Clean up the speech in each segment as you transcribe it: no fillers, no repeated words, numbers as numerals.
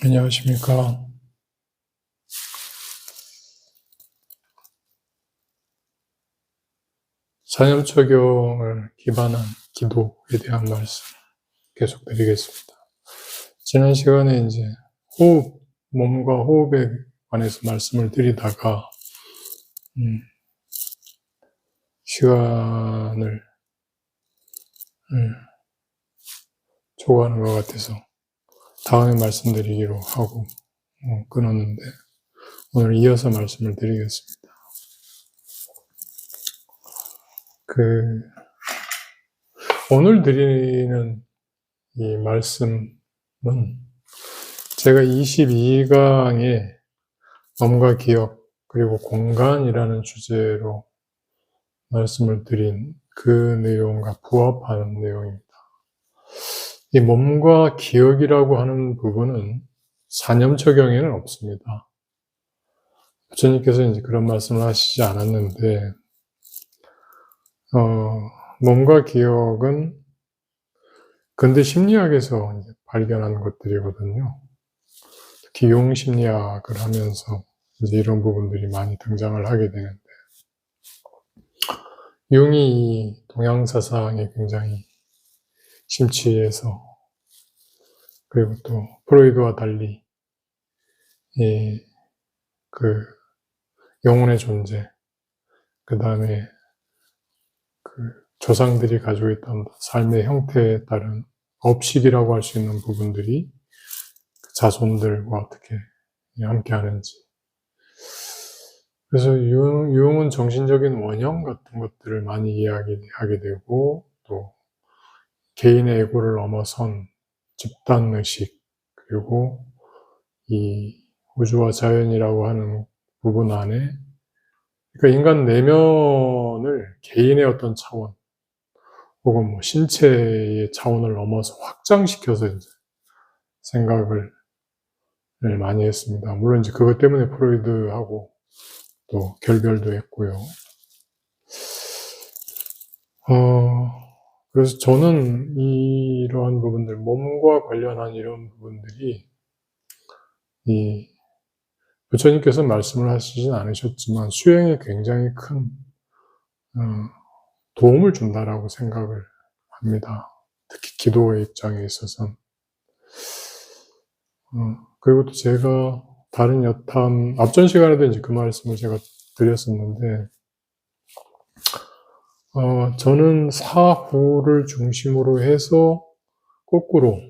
안녕하십니까. 사념초경을 기반한 기도에 대한 말씀 계속 드리겠습니다. 지난 시간에 이제 몸과 호흡에 관해서 말씀을 드리다가 시간을 초과하는 것 같아서 다음에 말씀드리기로 하고 끊었는데, 오늘 이어서 말씀을 드리겠습니다. 오늘 드리는 이 말씀은 제가 22강에 몸과 기억 그리고 공간이라는 주제로 말씀을 드린 그 내용과 부합하는 내용입니다. 이 몸과 기억이라고 하는 부분은 사념초경에는 없습니다. 부처님께서 이제 그런 말씀을 하시지 않았는데, 몸과 기억은 근대 심리학에서 이제 발견한 것들이거든요. 특히 용 심리학을 하면서 이제 이런 부분들이 많이 등장을 하게 되는데, 융이 동양 사상에 굉장히 심취해서, 그리고 또 프로이드와 달리 그 영혼의 존재, 그 다음에 그 조상들이 가지고 있던 삶의 형태에 따른 업식이라고 할 수 있는 부분들이 그 자손들과 어떻게 함께하는지. 그래서 융은 정신적인 원형 같은 것들을 많이 이야기하게 되고, 또 개인의 에고를 넘어선 집단의식, 그리고 이 우주와 자연이라고 하는 부분 안에, 그러니까 인간 내면을 개인의 어떤 차원, 혹은 뭐 신체의 차원을 넘어서 확장시켜서 이제 생각을 많이 했습니다. 물론 이제 그것 때문에 프로이드하고 또 결별도 했고요. 그래서 저는 이러한 부분들, 몸과 관련한 이런 부분들이 부처님께서 말씀을 하시진 않으셨지만 수행에 굉장히 큰 도움을 준다라고 생각을 합니다. 특히 기도의 입장에 있어서는. 그리고 또 제가 다른 앞전 시간에도 이제 그 말씀을 제가 드렸었는데, 저는 사후를 중심으로 해서 거꾸로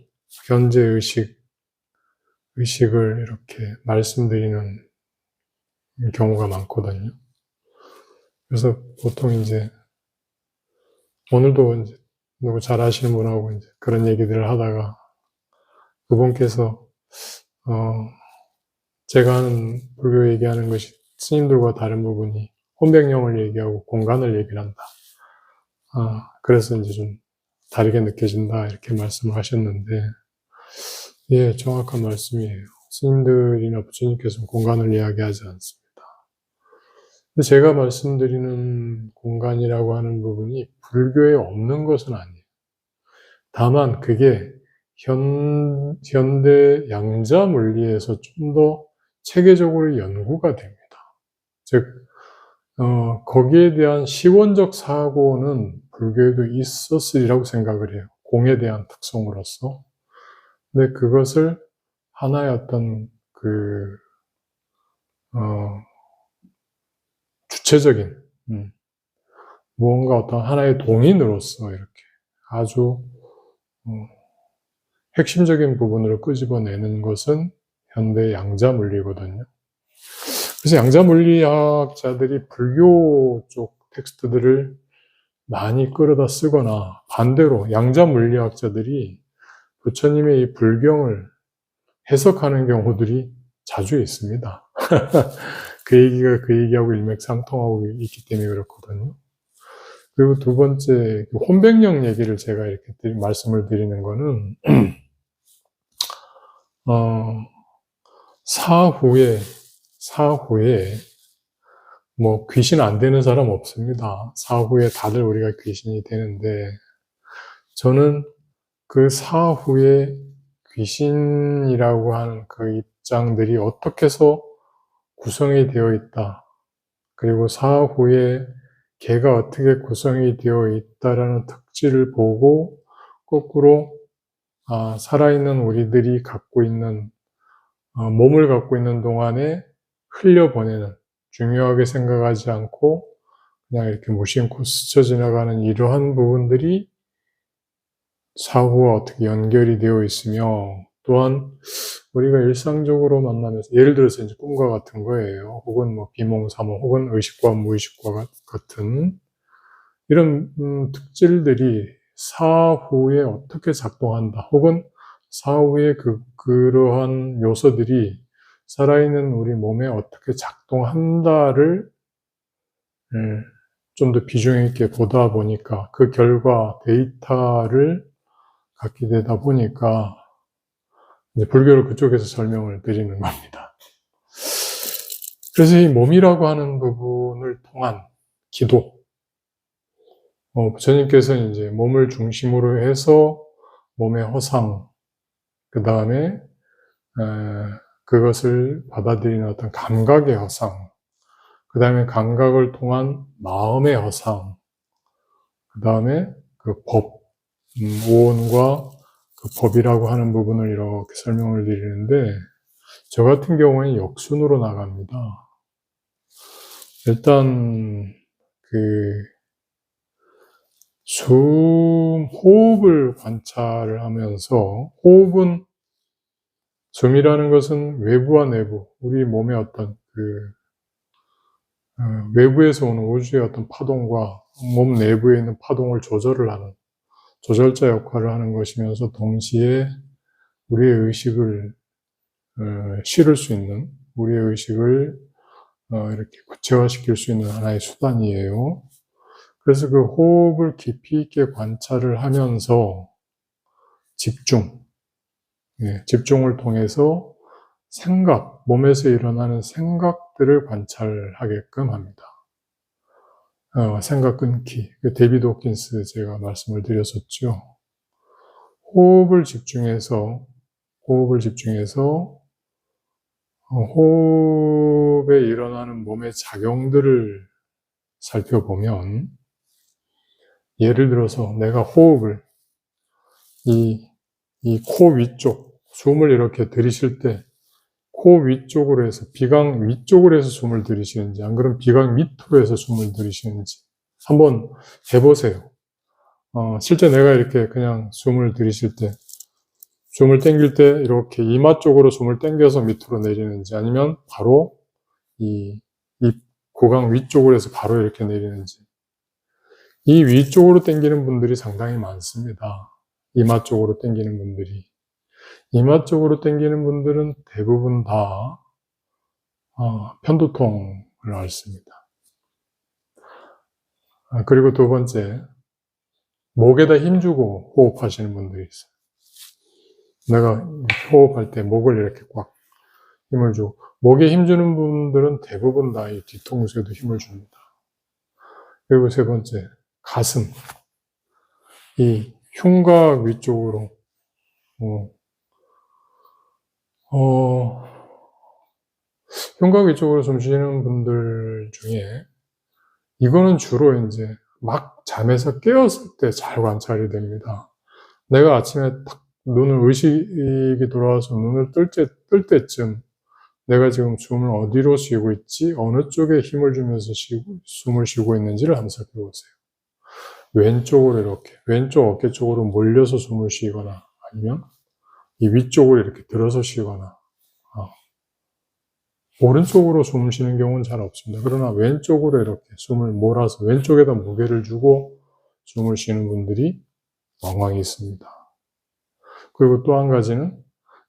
현재 의식을 이렇게 말씀드리는 경우가 많거든요. 그래서 보통 이제 오늘도 이제 누구 잘 아시는 분하고 이제 그런 얘기들을 하다가 그분께서 제가 하는 불교 얘기하는 것이 스님들과 다른 부분이 혼백령을 얘기하고 공간을 얘기를 한다. 그래서 이제 좀 다르게 느껴진다 이렇게 말씀을 하셨는데, 예, 정확한 말씀이에요. 스님들이나 부처님께서는 공간을 이야기하지 않습니다. 근데 제가 말씀드리는 공간이라고 하는 부분이 불교에 없는 것은 아니에요. 다만 그게 현대 양자 물리에서 좀 더 체계적으로 연구가 됩니다. 즉, 거기에 대한 시원적 사고는 불교에도 있었으리라고 생각을 해요. 공에 대한 특성으로서. 근데 그것을 하나의 어떤 주체적인, 무언가 어떤 하나의 동인으로서 이렇게 아주, 핵심적인 부분으로 끄집어내는 것은 현대 양자 물리거든요. 그래서 양자 물리학자들이 불교 쪽 텍스트들을 많이 끌어다 쓰거나, 반대로 양자 물리학자들이 부처님의 이 불경을 해석하는 경우들이 자주 있습니다. 그 얘기가 그 얘기하고 일맥상통하고 있기 때문에 그렇거든요. 그리고 두 번째, 혼백령 얘기를 제가 이렇게 말씀을 드리는 거는, 사후에 뭐 귀신 안 되는 사람 없습니다. 사후에 다들 우리가 귀신이 되는데 저는 그 사후에 귀신이라고 하는 그 입장들이 어떻게 해서 구성이 되어 있다. 그리고 사후에 개가 어떻게 구성이 되어 있다라는 특질을 보고 거꾸로 살아있는 우리들이 갖고 있는 몸을 갖고 있는 동안에 흘려보내는, 중요하게 생각하지 않고 그냥 이렇게 무심코 스쳐 지나가는 이러한 부분들이 사후와 어떻게 연결이 되어 있으며, 또한 우리가 일상적으로 만나면서 예를 들어서 이제 꿈과 같은 거예요. 혹은 뭐 비몽사몽, 혹은 의식과 무의식과 같은 이런 특질들이 사후에 어떻게 작동한다, 혹은 사후에 그러한 요소들이 살아있는 우리 몸에 어떻게 작동한다를 좀 더 비중 있게 보다 보니까, 그 결과 데이터를 갖게 되다 보니까 이제 불교를 그쪽에서 설명을 드리는 겁니다. 그래서 이 몸이라고 하는 부분을 통한 기도, 부처님께서는 이제 몸을 중심으로 해서 몸의 허상, 그 다음에 그것을 받아들이는 어떤 감각의 허상, 그 다음에 감각을 통한 마음의 허상, 그 다음에 그 법, 오온과 그 법이라고 하는 부분을 이렇게 설명을 드리는데, 저 같은 경우에는 역순으로 나갑니다. 일단 호흡을 관찰을 하면서, 호흡은, 숨이라는 것은 외부와 내부, 우리 몸의 어떤 외부에서 오는 우주의 어떤 파동과 몸 내부에 있는 파동을 조절을 하는 조절자 역할을 하는 것이면서, 동시에 우리의 의식을 실을 수 있는, 우리의 의식을 이렇게 구체화시킬 수 있는 하나의 수단이에요. 그래서 그 호흡을 깊이 있게 관찰을 하면서 집중을 통해서 몸에서 일어나는 생각들을 관찰하게끔 합니다. 생각 끊기. 데이비드 호킨스 제가 말씀을 드렸었죠. 호흡에 일어나는 몸의 작용들을 살펴보면, 예를 들어서 내가 호흡을 이 코 위쪽, 숨을 이렇게 들이쉴 때 코 위쪽으로 해서, 비강 위쪽으로 해서 숨을 들이쉬는지, 안 그러면 비강 밑으로 해서 숨을 들이쉬는지 한번 해보세요. 실제 내가 이렇게 그냥 숨을 들이쉴 때, 숨을 땡길 때 이렇게 이마 쪽으로 숨을 땡겨서 밑으로 내리는지, 아니면 바로 이 고강 위쪽으로 해서 바로 이렇게 내리는지. 이 위쪽으로 땡기는 분들이 상당히 많습니다. 이마 쪽으로 땡기는 분들이. 이마 쪽으로 땡기는 분들은 대부분 다 편두통을 앓습니다. 그리고 두 번째, 목에다 힘주고 호흡하시는 분들이 있어요. 내가 호흡할 때 목을 이렇게 꽉 힘을 주고, 목에 힘주는 분들은 대부분 다 이 뒤통수에도 힘을 줍니다. 그리고 세 번째, 가슴. 이 흉곽 위쪽으로, 흉곽 위쪽으로 숨 쉬는 분들 중에, 이거는 주로 이제 막 잠에서 깨었을 때 잘 관찰이 됩니다. 내가 아침에 탁 의식이 돌아와서 눈을 뜰 때쯤 내가 지금 숨을 어디로 쉬고 있지, 어느 쪽에 힘을 주면서 숨을 쉬고 있는지를 한번 살펴보세요. 왼쪽으로 이렇게, 왼쪽 어깨 쪽으로 몰려서 숨을 쉬거나, 아니면 이 위쪽으로 이렇게 들어서 쉬거나, 오른쪽으로 숨을 쉬는 경우는 잘 없습니다. 그러나 왼쪽으로 이렇게 숨을 몰아서 왼쪽에다 무게를 주고 숨을 쉬는 분들이 왕왕 있습니다. 그리고 또 한 가지는,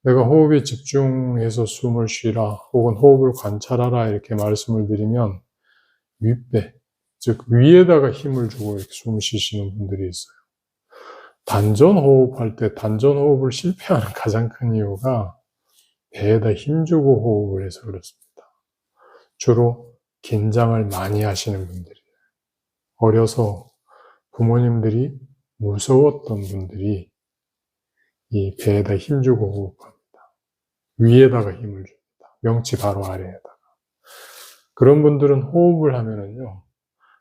내가 호흡에 집중해서 숨을 쉬라, 혹은 호흡을 관찰하라 이렇게 말씀을 드리면, 윗배, 즉 위에다가 힘을 주고 이렇게 숨 쉬시는 분들이 있어요. 단전 호흡할 때 단전 호흡을 실패하는 가장 큰 이유가 배에다 힘주고 호흡을 해서 그렇습니다. 주로 긴장을 많이 하시는 분들이에요. 어려서 부모님들이 무서웠던 분들이 이 배에다 힘주고 호흡합니다. 위에다가 힘을 줍니다. 명치 바로 아래에다가. 그런 분들은 호흡을 하면은요,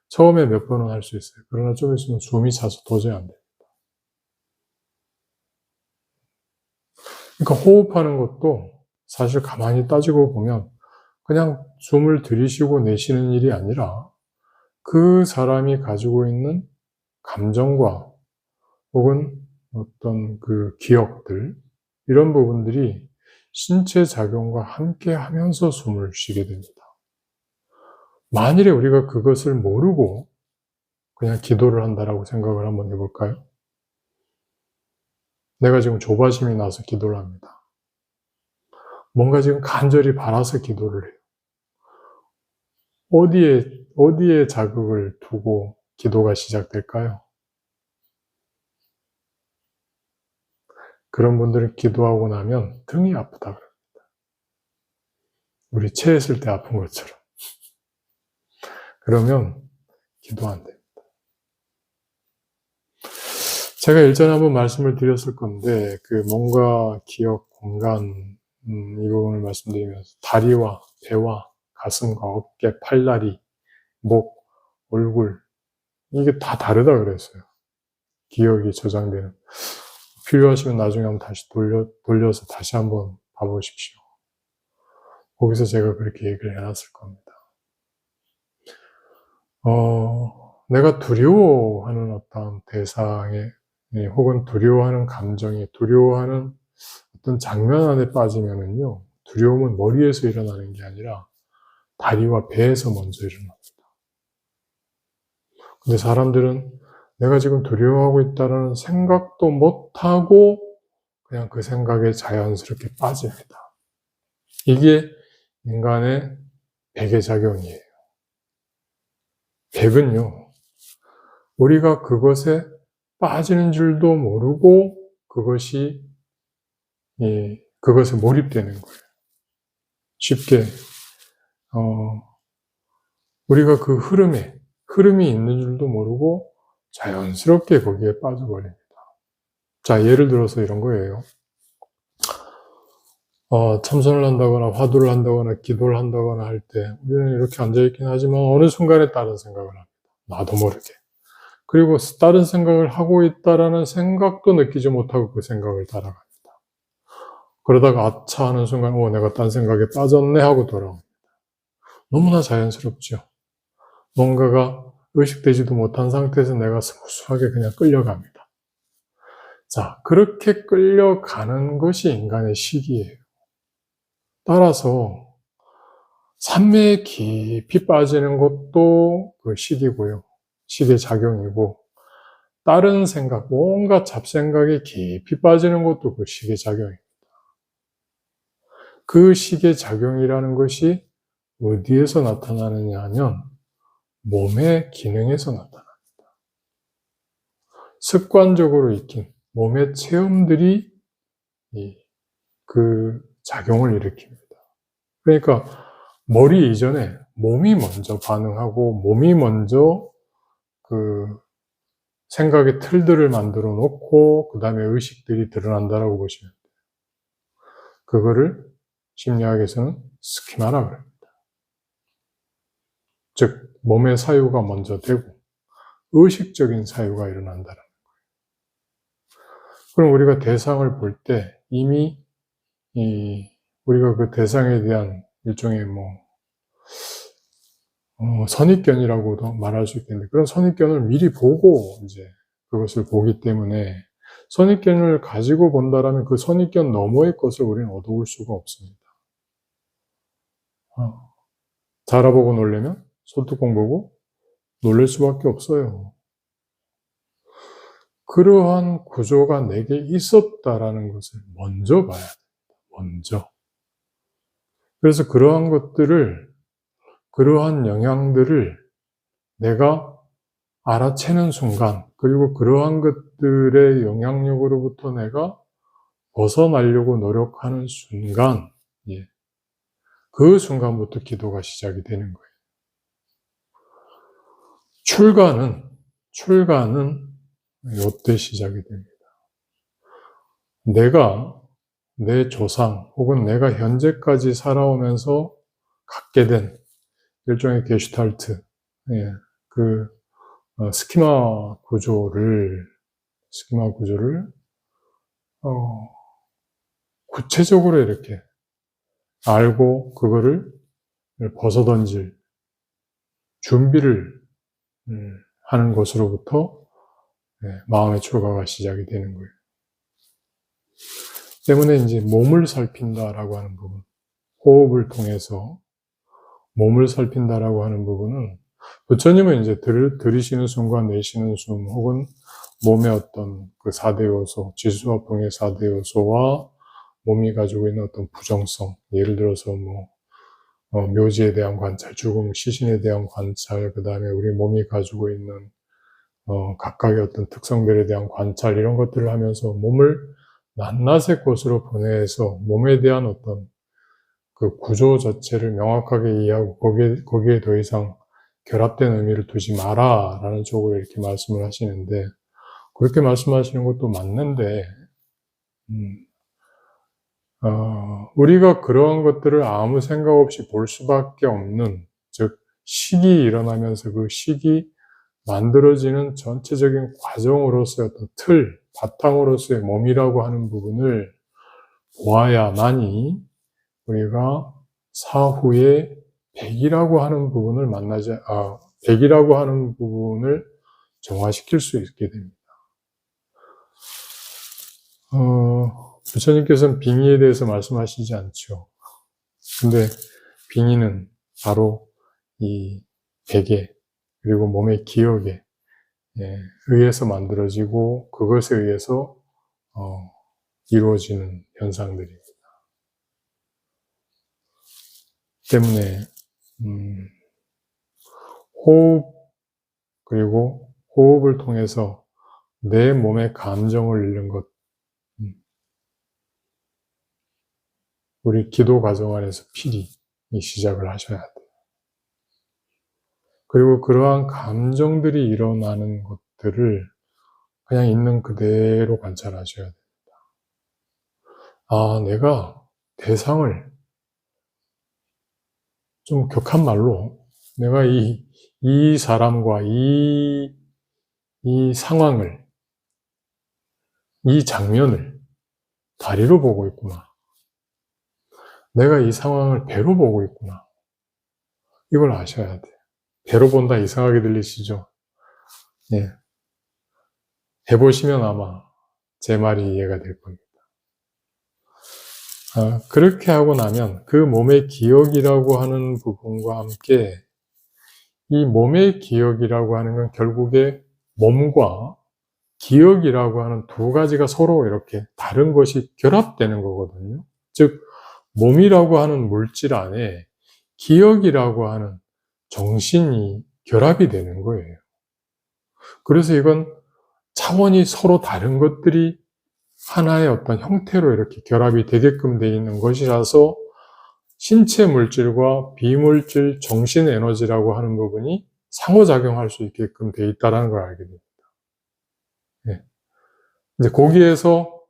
처음에 몇 번은 할 수 있어요. 그러나 좀 있으면 숨이 차서 도저히 안 돼요. 그러니까 호흡하는 것도 사실 가만히 따지고 보면 그냥 숨을 들이쉬고 내쉬는 일이 아니라 그 사람이 가지고 있는 감정과 혹은 어떤 그 기억들, 이런 부분들이 신체 작용과 함께 하면서 숨을 쉬게 됩니다. 만일에 우리가 그것을 모르고 그냥 기도를 한다라고 생각을 한번 해볼까요? 내가 지금 조바심이 나서 기도를 합니다. 뭔가 지금 간절히 바라서 기도를 해요. 어디에 자극을 두고 기도가 시작될까요? 그런 분들은 기도하고 나면 등이 아프다 그럽니다. 우리 체했을 때 아픈 것처럼. 그러면 기도 안 됩니다. 제가 일전에 한번 말씀을 드렸을 건데, 그 몸과 기억, 공간, 이 부분을 말씀드리면서 다리와 배와 가슴과 어깨, 팔다리, 목, 얼굴, 이게 다 다르다 그랬어요. 기억이 저장되는. 필요하시면 나중에 한번 다시 돌려서 다시 한번 봐보십시오. 거기서 제가 그렇게 얘기를 해놨을 겁니다. 내가 두려워하는 어떤 대상에, 혹은 두려워하는 감정에, 두려워하는 어떤 장면 안에 빠지면은요, 두려움은 머리에서 일어나는 게 아니라 다리와 배에서 먼저 일어납니다. 근데 사람들은 내가 지금 두려워하고 있다는 생각도 못하고 그냥 그 생각에 자연스럽게 빠집니다. 이게 인간의 백의작용이에요. 백은요, 우리가 그것에 빠지는 줄도 모르고 그것에 몰입되는 거예요. 쉽게, 우리가 그 흐름이 있는 줄도 모르고 자연스럽게 거기에 빠져버립니다. 자, 예를 들어서 이런 거예요. 참선을 한다거나 화두를 한다거나 기도를 한다거나 할 때 우리는 이렇게 앉아있긴 하지만 어느 순간에 다른 생각을 합니다. 나도 모르게. 그리고 다른 생각을 하고 있다라는 생각도 느끼지 못하고 그 생각을 따라갑니다. 그러다가 아차 하는 순간 내가 딴 생각에 빠졌네 하고 돌아옵니다. 너무나 자연스럽죠. 뭔가가 의식되지도 못한 상태에서 내가 스무스하게 그냥 끌려갑니다. 자, 그렇게 끌려가는 것이 인간의 식이에요. 따라서 산매에 깊이 빠지는 것도 그 식이고요. 식의 작용이고, 다른 생각, 온갖 잡생각에 깊이 빠지는 것도 그 식의 작용입니다. 그 식의 작용이라는 것이 어디에서 나타나느냐 하면 몸의 기능에서 나타납니다. 습관적으로 익힌 몸의 체험들이 그 작용을 일으킵니다. 그러니까 머리 이전에 몸이 먼저 반응하고 몸이 먼저 그 생각의 틀들을 만들어 놓고 그 다음에 의식들이 드러난다라고 보시면 돼요. 그거를 심리학에서는 스키마라고 합니다. 즉 몸의 사유가 먼저 되고 의식적인 사유가 일어난다는 거예요. 그럼 우리가 대상을 볼 때 이미 우리가 그 대상에 대한 일종의 선입견이라고도 말할 수 있겠는데, 그런 선입견을 미리 보고 이제 그것을 보기 때문에 선입견을 가지고 본다라면 그 선입견 너머의 것을 우리는 얻어올 수가 없습니다. 잘 알아보고 놀려면 소뚜껑 보고 놀랄 수밖에 없어요. 그러한 구조가 내게 있었다라는 것을 먼저 봐야 됩니다. 먼저. 그래서 그러한 것들을, 그러한 영향들을 내가 알아채는 순간, 그리고 그러한 것들의 영향력으로부터 내가 벗어나려고 노력하는 순간, 그 순간부터 기도가 시작이 되는 거예요. 출가는 요때 시작이 됩니다. 내가 내 조상 혹은 내가 현재까지 살아오면서 갖게 된 일종의 게슈탈트, 스키마 구조를 구체적으로 이렇게 알고 그거를 벗어던질 준비를 하는 것으로부터 마음의 출가가 시작이 되는 거예요. 때문에 이제 몸을 살핀다라고 하는 부분, 호흡을 통해서 몸을 살핀다라고 하는 부분은 부처님은 이제 들이쉬는 숨과 내쉬는 숨 혹은 몸의 어떤 그 4대 요소, 지수화풍의 4대 요소와 몸이 가지고 있는 어떤 부정성, 예를 들어서 묘지에 대한 관찰, 죽음, 시신에 대한 관찰, 그 다음에 우리 몸이 가지고 있는 각각의 어떤 특성들에 대한 관찰, 이런 것들을 하면서 몸을 낱낱의 곳으로 분해해서 몸에 대한 어떤 그 구조 자체를 명확하게 이해하고 거기에 더 이상 결합된 의미를 두지 마라 라는 쪽으로 이렇게 말씀을 하시는데, 그렇게 말씀하시는 것도 맞는데 우리가 그러한 것들을 아무 생각 없이 볼 수밖에 없는, 즉 식이 일어나면서 그 식이 만들어지는 전체적인 과정으로서의 어떤 틀, 바탕으로서의 몸이라고 하는 부분을 보아야만이 우리가 사후에 백이라고 하는 부분을 백이라고 하는 부분을 정화시킬 수 있게 됩니다. 부처님께서는 빙의에 대해서 말씀하시지 않죠. 근데 빙의는 바로 이 백에, 그리고 몸의 기억에 의해서 만들어지고 그것에 의해서 이루어지는 현상들입니다. 때문에 그리고 호흡을 통해서 내 몸의 감정을 잃는 것, 우리 기도 과정 안에서 필히 시작을 하셔야 돼요. 그리고 그러한 감정들이 일어나는 것들을 그냥 있는 그대로 관찰하셔야 됩니다. 내가 대상을, 좀 격한 말로, 내가 이 사람과 이 상황을, 이 장면을 다리로 보고 있구나. 내가 이 상황을 배로 보고 있구나. 이걸 아셔야 돼요. 배로 본다 이상하게 들리시죠? 예. 해보시면 아마 제 말이 이해가 될 겁니다. 그렇게 하고 나면 그 몸의 기억이라고 하는 부분과 함께, 이 몸의 기억이라고 하는 건 결국에 몸과 기억이라고 하는 두 가지가 서로 이렇게 다른 것이 결합되는 거거든요. 즉, 몸이라고 하는 물질 안에 기억이라고 하는 정신이 결합이 되는 거예요. 그래서 이건 차원이 서로 다른 것들이 하나의 어떤 형태로 이렇게 결합이 되게끔 되어 있는 것이라서 신체 물질과 비물질 정신 에너지라고 하는 부분이 상호작용할 수 있게끔 되어 있다는 걸 알게 됩니다. 네. 이제 거기에서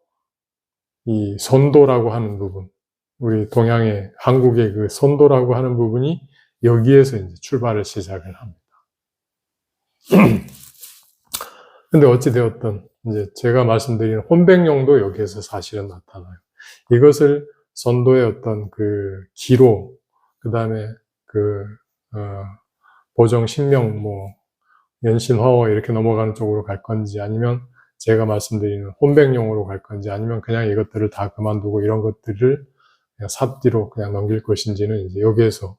이 선도라고 하는 부분, 우리 동양의, 한국의 그 선도라고 하는 부분이 여기에서 이제 출발을 시작을 합니다. 근데 어찌되었든, 이제 제가 말씀드린 혼백용도 여기에서 사실은 나타나요. 이것을 선도의 어떤 그 기로, 그 다음에 보정, 신명, 연신, 화워 이렇게 넘어가는 쪽으로 갈 건지, 아니면 제가 말씀드리는 혼백용으로 갈 건지, 아니면 그냥 이것들을 다 그만두고 이런 것들을 그냥 삿뒤로 그냥 넘길 것인지는 이제 여기에서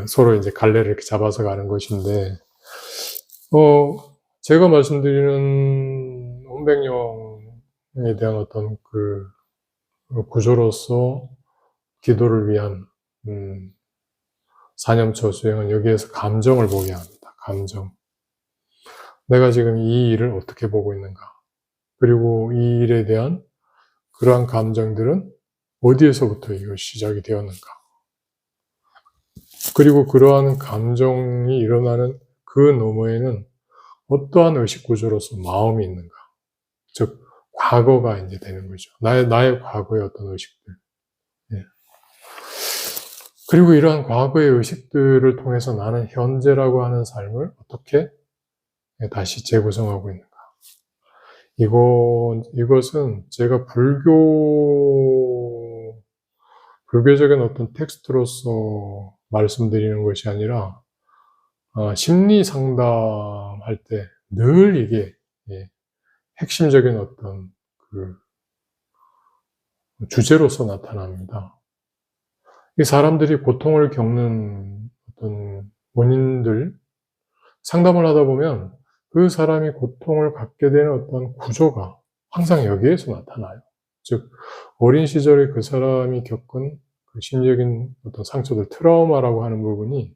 서로 이제 갈래를 이렇게 잡아서 가는 것인데, 제가 말씀드리는 혼백용에 대한 어떤 그 구조로서 기도를 위한 사념처 수행은 여기에서 감정을 보게 합니다. 감정. 내가 지금 이 일을 어떻게 보고 있는가. 그리고 이 일에 대한 그러한 감정들은 어디에서부터 이것이 시작이 되었는가? 그리고 그러한 감정이 일어나는 그 너머에는 어떠한 의식 구조로서 마음이 있는가? 즉, 과거가 이제 되는 거죠. 나의 과거의 어떤 의식들. 예. 그리고 이러한 과거의 의식들을 통해서 나는 현재라고 하는 삶을 어떻게 다시 재구성하고 있는가. 이것은 제가 불교적인 어떤 텍스트로서 말씀드리는 것이 아니라, 심리 상담할 때 늘 이게, 핵심적인 어떤 그 주제로서 나타납니다. 이 사람들이 고통을 겪는 어떤 원인들, 상담을 하다 보면 그 사람이 고통을 갖게 되는 어떤 구조가 항상 여기에서 나타나요. 즉, 어린 시절에 그 사람이 겪은 그 심리적인 어떤 상처들, 트라우마라고 하는 부분이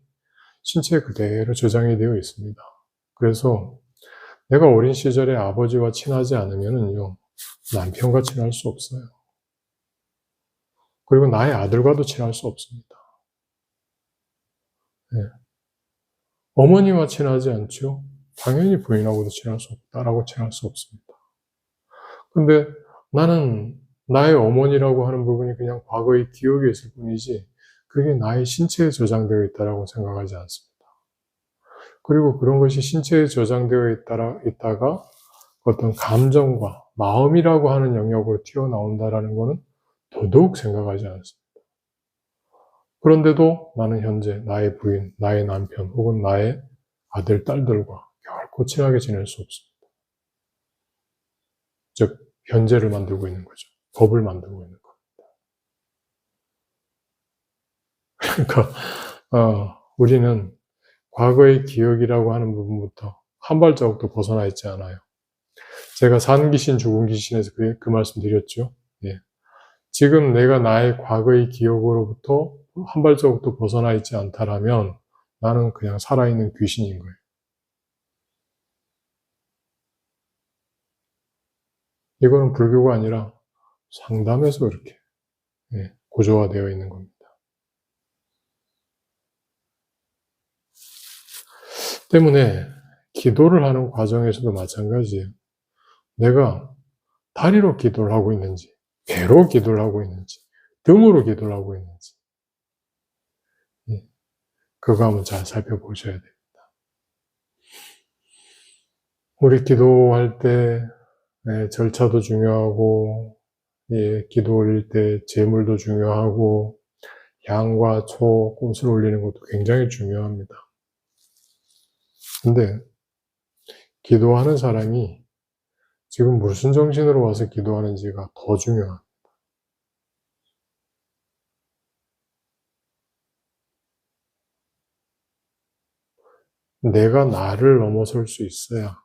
신체에 그대로 저장이 되어 있습니다. 그래서 내가 어린 시절에 아버지와 친하지 않으면요, 남편과 친할 수 없어요. 그리고 나의 아들과도 친할 수 없습니다. 네. 어머니와 친하지 않죠? 당연히 부인하고도 친할 수 없다. 라고 친할 수 없습니다. 근데 나는 나의 어머니라고 하는 부분이 그냥 과거의 기억에 있을 뿐이지 그게 나의 신체에 저장되어 있다고 생각하지 않습니다. 그리고 그런 것이 신체에 저장되어 있다가 어떤 감정과 마음이라고 하는 영역으로 튀어나온다는 것은 더더욱 생각하지 않습니다. 그런데도 나는 현재 나의 부인, 나의 남편 혹은 나의 아들, 딸들과 결코 친하게 지낼 수 없습니다. 즉, 현재를 만들고 있는 거죠. 법을 만들고 있는 겁니다. 그러니까 우리는 과거의 기억이라고 하는 부분부터 한 발자국도 벗어나 있지 않아요. 제가 산 귀신, 죽은 귀신에서 그 말씀 드렸죠. 예. 지금 내가 나의 과거의 기억으로부터 한 발자국도 벗어나 있지 않다라면 나는 그냥 살아있는 귀신인 거예요. 이거는 불교가 아니라 상담에서 그렇게 고조화되어 있는 겁니다. 때문에 기도를 하는 과정에서도 마찬가지예요. 내가 다리로 기도를 하고 있는지, 배로 기도를 하고 있는지, 등으로 기도를 하고 있는지, 그거 한번 잘 살펴보셔야 됩니다. 우리 기도할 때 절차도 중요하고, 기도 올릴 때 제물도 중요하고, 향과 초, 꽃을 올리는 것도 굉장히 중요합니다. 근데 기도하는 사람이 지금 무슨 정신으로 와서 기도하는지가 더 중요합니다. 내가 나를 넘어설 수 있어야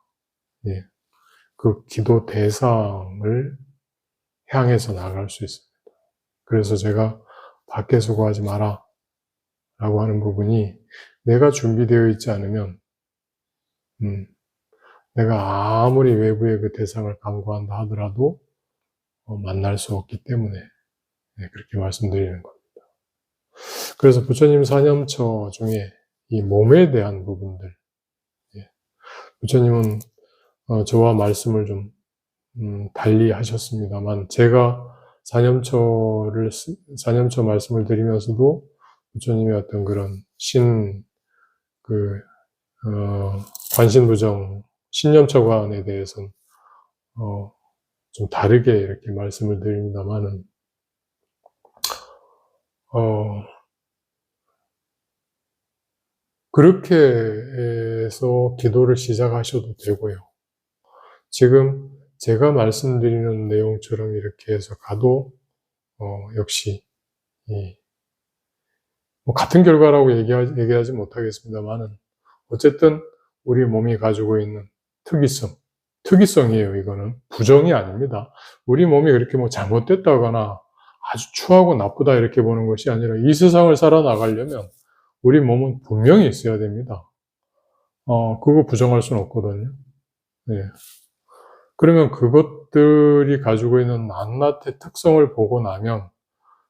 그 기도 대상을 향해서 나갈 수 있습니다. 그래서 제가 밖에서 구하지 마라 라고 하는 부분이 내가 준비되어 있지 않으면 내가 아무리 외부의 그 대상을 간구한다 하더라도 만날 수 없기 때문에 그렇게 말씀드리는 겁니다. 그래서 부처님 사념처 중에 이 몸에 대한 부분들, 부처님은 저와 말씀을 좀 달리 하셨습니다만 제가 사념처 말씀을 드리면서도 부처님의 어떤 그런 관신부정, 신념처관에 대해서는 좀 다르게 이렇게 말씀을 드립니다만은 그렇게 해서 기도를 시작하셔도 되고요. 지금 제가 말씀드리는 내용처럼 이렇게 해서 가도 역시 뭐 같은 결과라고 얘기하지 못하겠습니다만은 어쨌든 우리 몸이 가지고 있는 특이성이에요. 이거는 부정이 아닙니다. 우리 몸이 그렇게 뭐 잘못됐다거나 아주 추하고 나쁘다 이렇게 보는 것이 아니라 이 세상을 살아나가려면 우리 몸은 분명히 있어야 됩니다. 그거 부정할 수는 없거든요. 예. 그러면 그것들이 가지고 있는 낱낱의 특성을 보고 나면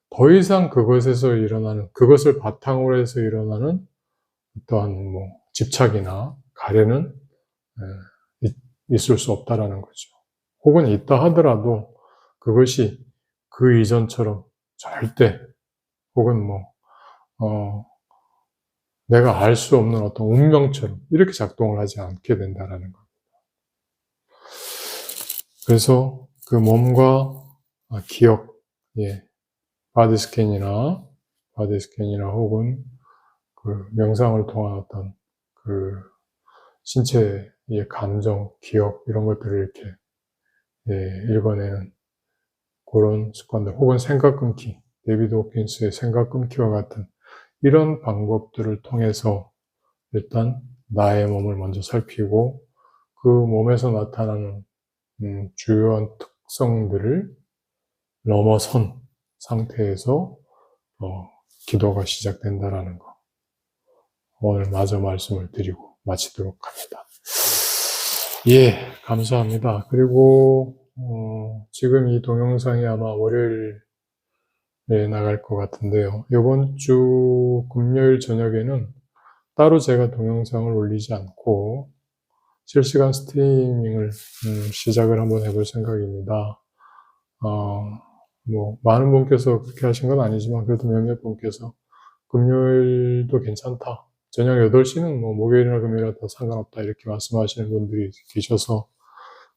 더 이상 그것에서 일어나는, 그것을 바탕으로 해서 일어나는 어떠한 뭐 집착이나 가래는 있을 수 없다라는 거죠. 혹은 있다 하더라도 그것이 그 이전처럼 절대, 혹은 내가 알 수 없는 어떤 운명처럼 이렇게 작동을 하지 않게 된다라는 것. 그래서 그 몸과 기억, 바디스캔이나 혹은 그 명상을 통한 어떤 그 신체의 감정, 기억 이런 것들을 이렇게 읽어내는 그런 습관들, 혹은 생각 끊기, 데이비드 호킨스의 생각 끊기와 같은 이런 방법들을 통해서 일단 나의 몸을 먼저 살피고 그 몸에서 나타나는 주요한 특성들을 넘어선 상태에서 기도가 시작된다라는 거, 오늘 마저 말씀을 드리고 마치도록 합니다. 감사합니다. 그리고 지금 이 동영상이 아마 월요일에 나갈 것 같은데요. 이번 주 금요일 저녁에는 따로 제가 동영상을 올리지 않고 실시간 스트리밍을 시작을 한번 해볼 생각입니다. 많은 분께서 그렇게 하신 건 아니지만 그래도 몇몇 분께서 금요일도 괜찮다, 저녁 8시는 목요일이나 금요일이나 다 상관없다 이렇게 말씀하시는 분들이 계셔서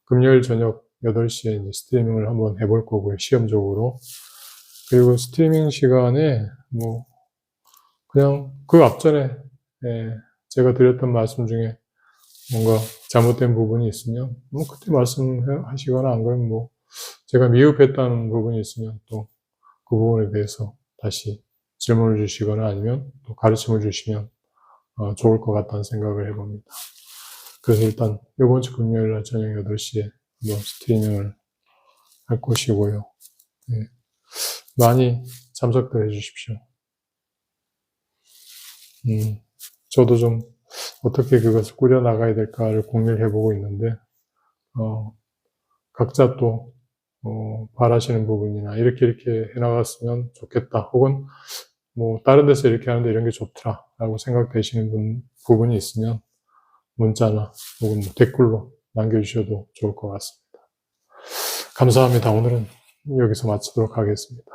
금요일 저녁 8시에 이제 스트리밍을 한번 해볼 거고요, 시험적으로. 그리고 스트리밍 시간에 그냥 그 앞전에 제가 드렸던 말씀 중에 뭔가 잘못된 부분이 있으면 그때 말씀하시거나, 안 그러면 제가 미흡했다는 부분이 있으면 또 그 부분에 대해서 다시 질문을 주시거나 아니면 또 가르침을 주시면 좋을 것 같다는 생각을 해봅니다. 그래서 일단 이번 주 금요일 날 저녁 8시에 한번 스트리밍을 할 것이고요. 많이 참석들 해주십시오. 저도 좀 어떻게 그것을 꾸려나가야 될까를 고민을 해보고 있는데, 각자 또 바라시는 부분이나 이렇게 해나갔으면 좋겠다, 혹은 다른 데서 이렇게 하는데 이런 게 좋더라 라고 생각되시는 부분이 있으면 문자나 혹은 댓글로 남겨주셔도 좋을 것 같습니다. 감사합니다. 오늘은 여기서 마치도록 하겠습니다.